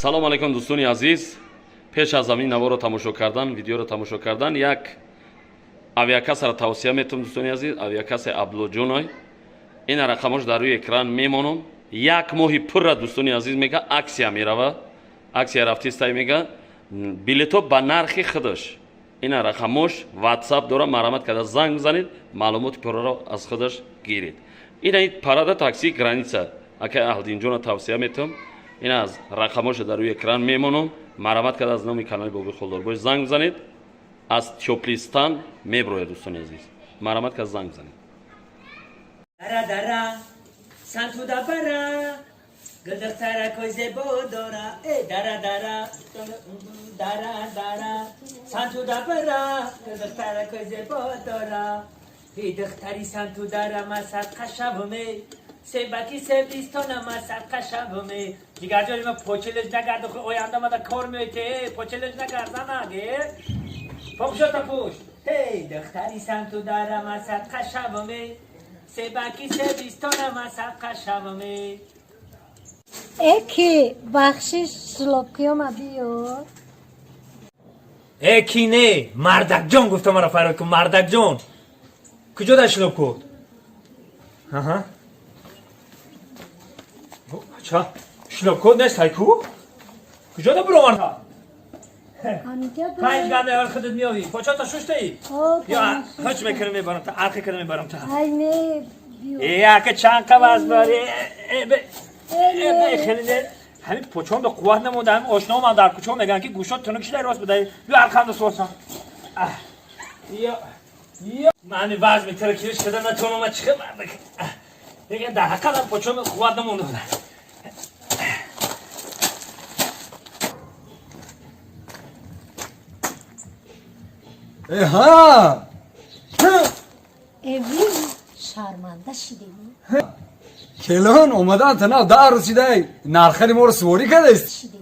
салом алайкум дӯстони азиз. пеш аз ҳамин наворо тамошо кардан, видеоро тамошо кардан, як авиакасаро тавсия метавонам дӯстони азиз, авиакасе Аблоҷоной. ина рақамош дар рӯи экран мемонам. як моҳи пурра дӯстони азиз мега аксия мерава. аксия рафтистай мега билето ба нархи худаш. ина рақамош ватсап дора, марамат карда занг занед, маълумоти пурраро аз худаш гиред. ина парада такси граница акай Аҳлиддинҷона тавсия метавонам. ина аз рақамоша дар рӯи экран мемонам. марамат карда аз номи канали Боби Холдорбош занг занед. аз Чоплистан меброяд дӯстони азиз. марамат карда занг занед. Dara dara, santu da bara, gıldırtara koyze bodora, dara dara, dara, santu da bara, gıldırtara koyze bodora, hidırtari santu dara masat kaşavume, sebaki sevdistona masat kaşavume, diğer jolime poçelej nagardı, o yandama da kormuyor ki, poçelej nagardana ge, pomşota puş, hidırtari santu dara masat kaşavume, sebaki sevdistona masat kaşavume. Eki bakhshish slopkiyoma biyor. Eki ne? Mardakjon gufta mara farod kun Mardakjon. Kujo da shlop kod? Aha. Acha, shlop kod nestay ku? Kujo da buro marta? Hamija Panj gane ar khudud miyavi. Pocha ta shushtai? Ya, hach mekirim mebaram ta, arki kirim mebaram ta. Ayne biyor. Ya ke chanka baz bari. خیلی همین پوچون به قوت نمونده همین آشنا من در کوچه میگن که گوشات تونکشی راست بده یا ارخند سوسان یا من وزن میتره کیش شده نتونم چیکار کنم میگن در حقیقت پوچون به قوت نمونده بوده ها Evli şarmanda şidemi. کلان اومدن تنها در رسیده نرخی ما رو سواری کرده است Şidemi.